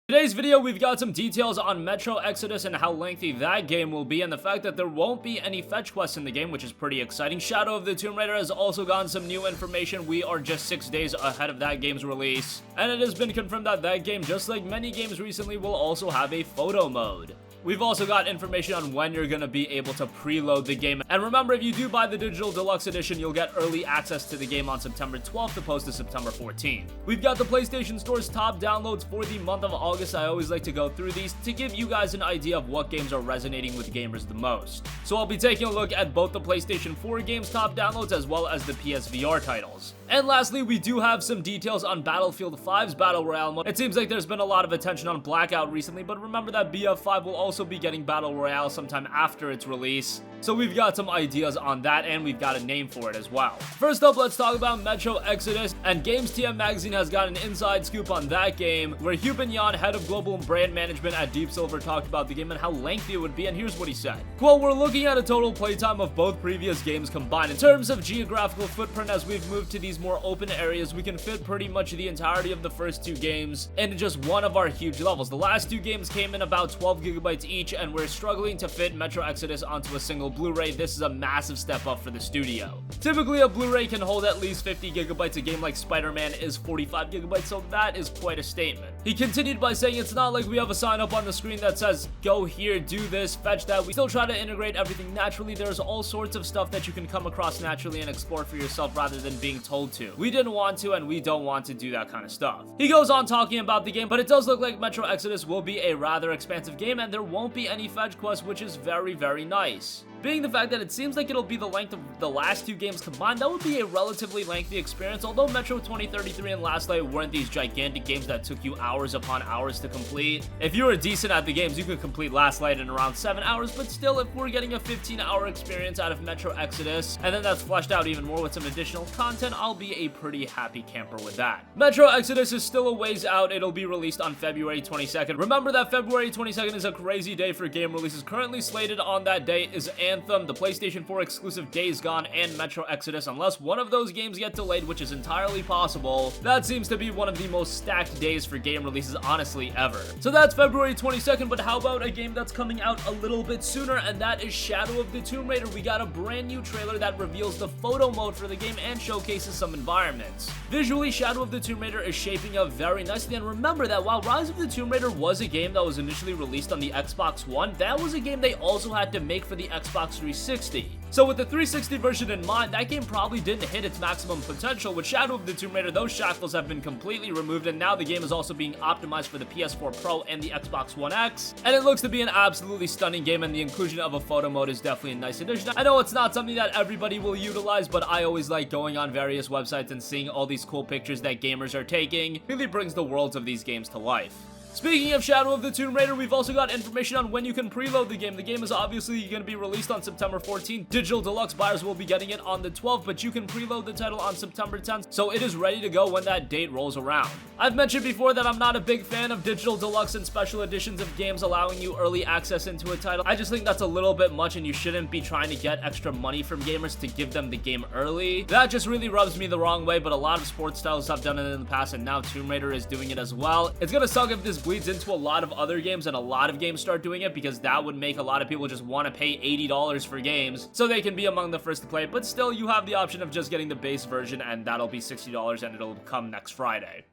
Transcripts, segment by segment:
Today's video, we've got some details on Metro Exodus and how lengthy that game will be, and the fact that there won't be any fetch quests in the game, which is pretty exciting. Shadow of the Tomb Raider has also gotten some new information. We are just 6 days ahead of that game's release, and it has been confirmed that that game, just like many games recently, will also have a photo mode. We've also got information on when you're going to be able to preload the game. And remember, if you do buy the Digital Deluxe Edition, you'll get early access to the game on September 12th opposed to September 14th. We've got the PlayStation Store's top downloads for the month of August. I always like to go through these to give you guys an idea of what games are resonating with gamers the most. So I'll be taking a look at both the PlayStation 4 games top downloads as well as the PSVR titles. And lastly, we do have some details on Battlefield 5's Battle Royale mode. It seems like there's been a lot of attention on Blackout recently, but remember that BF5 will also be getting Battle Royale sometime after its release. So we've got some ideas on that, and we've got a name for it as well. First up, let's talk about Metro Exodus, and Games TM Magazine has got an inside scoop on that game, where Hugh Bignon, head of global brand management at Deep Silver, talked about the game and how lengthy it would be, and here's what he said. Quote, "We're looking at a total playtime of both previous games combined. In terms of geographical footprint, as we've moved to these more open areas, we can fit pretty much the entirety of the first two games into just one of our huge levels. The last two games came in about 12 gigabytes each, and we're struggling to fit Metro Exodus onto a single Blu-ray. This is a massive step up for the studio. Typically, a Blu-ray can hold at least 50 gigabytes. A game like Spider-Man is 45 gigabytes, so that is quite a statement." He continued by saying, "It's not like we have a sign up on the screen that says, go here, do this, fetch that. We still try to integrate everything naturally. There's all sorts of stuff that you can come across naturally and explore for yourself rather than being told to. We didn't want to, and we don't want to do that kind of stuff." He goes on talking about the game, but it does look like Metro Exodus will be a rather expansive game, and there won't be any fetch quests, which is very, very nice. Being the fact that it seems like it'll be the length of the last two games combined, that would be a relatively lengthy experience. Although Metro 2033 and Last Light weren't these gigantic games that took you hours upon hours to complete. If you were decent at the games, you could complete Last Light in around 7 hours, but still, if we're getting a 15-hour experience out of Metro Exodus, and then that's fleshed out even more with some additional content, I'll be a pretty happy camper with that. Metro Exodus is still a ways out. It'll be released on February 22nd. Remember that February 22nd is a crazy day for game releases. Currently slated on that day is Anthem, the PlayStation 4 exclusive Days Gone, and Metro Exodus. Unless one of those games get delayed, which is entirely possible, that seems to be one of the most stacked days for game releases, honestly, ever. So that's February 22nd, but how about a game that's coming out a little bit sooner, and that is Shadow of the Tomb Raider. We got a brand new trailer that reveals the photo mode for the game and showcases some environments. Visually, Shadow of the Tomb Raider is shaping up very nicely, and remember that while Rise of the Tomb Raider was a game that was initially released on the Xbox One, that was a game they also had to make for the Xbox 360. So with the 360 version in mind, that game probably didn't hit its maximum potential. With Shadow of the Tomb Raider, those shackles have been completely removed, and now the game is also being optimized for the PS4 Pro and the Xbox One X, and it looks to be an absolutely stunning game, and the inclusion of a photo mode is definitely a nice addition. I know it's not something that everybody will utilize, but I always like going on various websites and seeing all these cool pictures that gamers are taking. It really brings the worlds of these games to life. Speaking of Shadow of the Tomb Raider, we've also got information on when you can preload the game. The game is obviously going to be released on September 14th. Digital Deluxe buyers will be getting it on the 12th, but you can preload the title on September 10th, so it is ready to go when that date rolls around. I've mentioned before that I'm not a big fan of Digital Deluxe and special editions of games allowing you early access into a title. I just think that's a little bit much, and you shouldn't be trying to get extra money from gamers to give them the game early. That just really rubs me the wrong way, but a lot of sports titles have done it in the past, and now Tomb Raider is doing it as well. It's gonna suck if this bleeds into a lot of other games and a lot of games start doing it, because that would make a lot of people just want to pay $80 for games so they can be among the first to play. But still, you have the option of just getting the base version, and that'll be $60 and it'll come next Friday.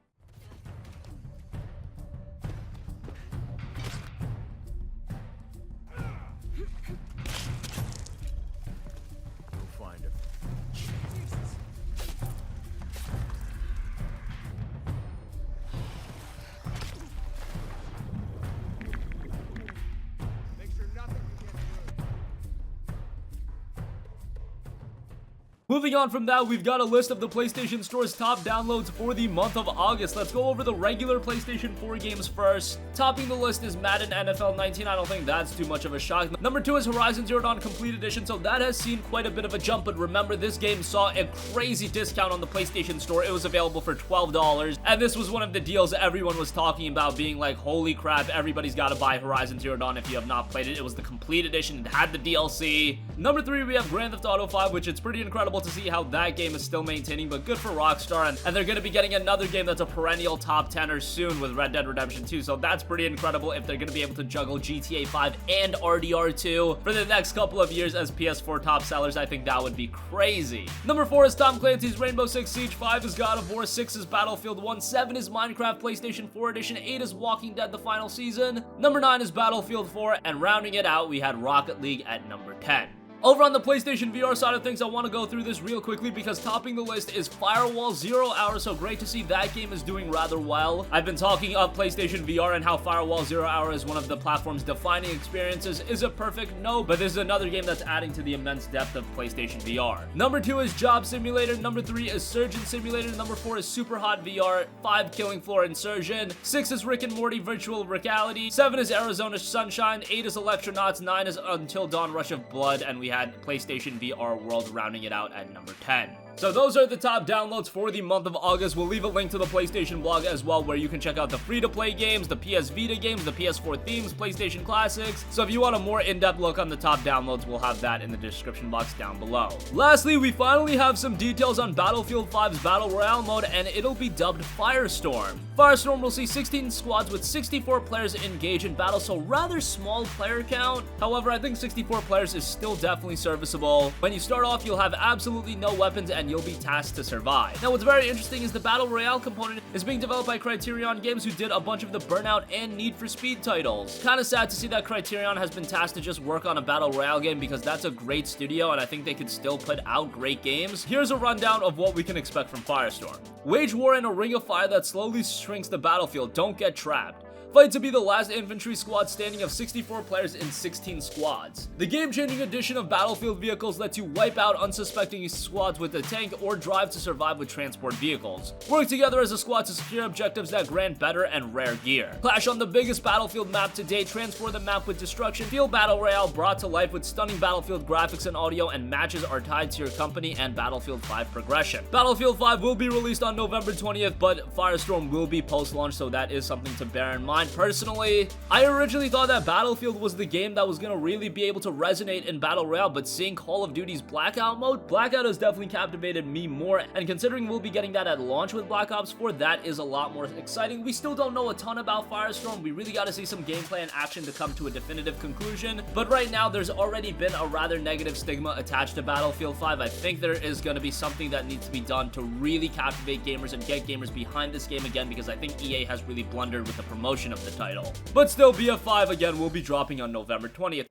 Moving on from that, we've got a list of the PlayStation Store's top downloads for the month of August. Let's go over the regular PlayStation 4 games first. Topping the list is Madden NFL 19. I don't think that's too much of a shock. Number 2 is Horizon Zero Dawn Complete Edition, so that has seen quite a bit of a jump, but remember, this game saw a crazy discount on the PlayStation Store. It was available for $12, and this was one of the deals everyone was talking about, being like, holy crap, everybody's got to buy Horizon Zero Dawn if you have not played it. It was the Complete Edition. It had the DLC. Number 3, we have Grand Theft Auto 5, which it's pretty incredible to see how that game is still maintaining, but good for Rockstar, and they're going to be getting another game that's a perennial top 10er soon with Red Dead Redemption 2, so that's pretty incredible if they're going to be able to juggle GTA 5 and RDR2 for the next couple of years as PS4 top sellers. I think that would be crazy. Number 4 is Tom Clancy's Rainbow Six Siege, 5 is God of War, 6 is Battlefield 1, 7 is Minecraft PlayStation 4 Edition, 8 is Walking Dead The Final Season, number 9 is Battlefield 4, and rounding it out, we had Rocket League at number 10. Over on the PlayStation VR side of things, I want to go through this real quickly because topping the list is Firewall 0 Hour, so great to see that game is doing rather well. I've been talking up PlayStation VR and how Firewall 0 Hour is one of the platform's defining experiences. Is it perfect? No, but this is another game that's adding to the immense depth of PlayStation VR. Number 2 is Job Simulator, number 3 is Surgeon Simulator, number 4 is Super Hot VR, 5 Killing Floor Insurgent, 6 is Rick and Morty Virtual Reality, 7 is Arizona Sunshine, 8 is Electronauts, 9 is Until Dawn Rush of Blood, and we had PlayStation VR World rounding it out at number 10. So those are the top downloads for the month of August. We'll leave a link to the PlayStation blog as well, where you can check out the free-to-play games, the PS Vita games, the PS4 themes, PlayStation Classics. So if you want a more in-depth look on the top downloads, we'll have that in the description box down below. Lastly, we finally have some details on Battlefield 5's Battle Royale mode, and it'll be dubbed Firestorm. Firestorm will see 16 squads with 64 players engage in battle, so rather small player count. However, I think 64 players is still definitely serviceable. When you start off, you'll have absolutely no weapons and you'll be tasked to survive. Now, what's very interesting is the Battle Royale component is being developed by Criterion Games, who did a bunch of the Burnout and Need for Speed titles. Kind of sad to see that Criterion has been tasked to just work on a Battle Royale game because that's a great studio and I think they could still put out great games. Here's a rundown of what we can expect from Firestorm. Wage war in a ring of fire that slowly shrinks the battlefield. Don't get trapped. Fight to be the last infantry squad standing of 64 players in 16 squads. The game-changing addition of battlefield vehicles lets you wipe out unsuspecting squads with a tank or drive to survive with transport vehicles. Work together as a squad to secure objectives that grant better and rare gear. Clash on the biggest battlefield map to date, transform the map with destruction, feel Battle Royale brought to life with stunning battlefield graphics and audio, and matches are tied to your company and Battlefield 5 progression. Battlefield 5 will be released on November 20th, but Firestorm will be post-launch, so that is something to bear in mind. Personally, I originally thought that Battlefield was the game that was gonna really be able to resonate in Battle Royale, but seeing Call of Duty's Blackout mode, Blackout has definitely captivated me more, and considering we'll be getting that at launch with Black Ops 4, that is a lot more exciting. We still don't know a ton about Firestorm. We really gotta see some gameplay and action to come to a definitive conclusion, but right now there's already been a rather negative stigma attached to Battlefield 5. I think there is gonna be something that needs to be done to really captivate gamers and get gamers behind this game again, because I think EA has really blundered with the promotion of the title. But still, BF5 again will be dropping on November 20th.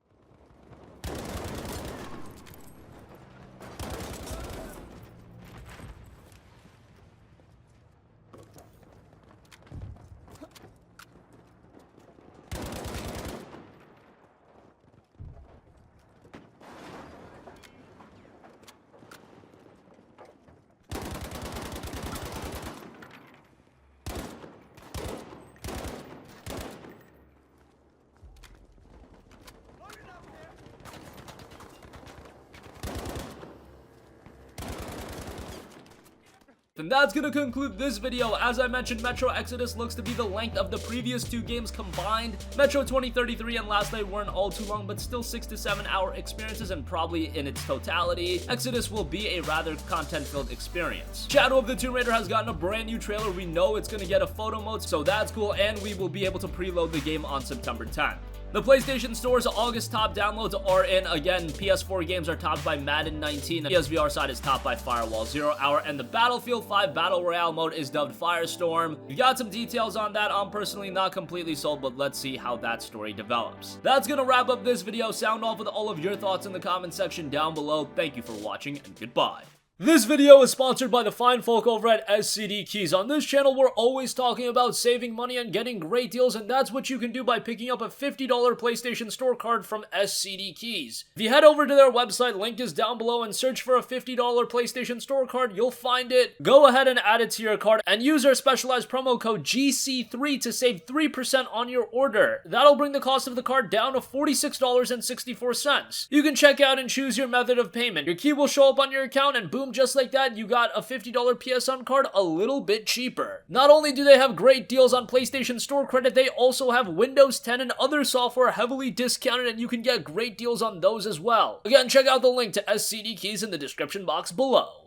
And that's gonna conclude this video. As I mentioned, Metro Exodus looks to be the length of the previous two games combined. Metro 2033 and Last Light weren't all too long, but still 6 to 7 hour experiences, and probably in its totality, Exodus will be a rather content-filled experience. Shadow of the Tomb Raider has gotten a brand new trailer. We know it's gonna get a photo mode, so that's cool, and we will be able to preload the game on September 10th. The PlayStation Store's August top downloads are in. Again, PS4 games are topped by Madden 19, the PSVR side is topped by Firewall 0 Hour, and the Battlefield 5 Battle Royale mode is dubbed Firestorm. We got some details on that. I'm personally not completely sold, but let's see how that story develops. That's gonna wrap up this video. Sound off with all of your thoughts in the comment section down below. Thank you for watching, and goodbye. This video is sponsored by the fine folk over at SCD Keys. On this channel, we're always talking about saving money and getting great deals, and that's what you can do by picking up a $50 PlayStation Store card from SCD Keys. If you head over to their website, link is down below, and search for a $50 PlayStation Store card, you'll find it. Go ahead and add it to your card, and use our specialized promo code GC3 to save 3% on your order. That'll bring the cost of the card down to $46.64. You can check out and choose your method of payment. Your key will show up on your account, and boom, boom, just like that, you got a $50 PSN card a little bit cheaper. Not only do they have great deals on PlayStation Store credit, they also have Windows 10 and other software heavily discounted, and you can get great deals on those as well. Again, check out the link to SCD keys in the description box below.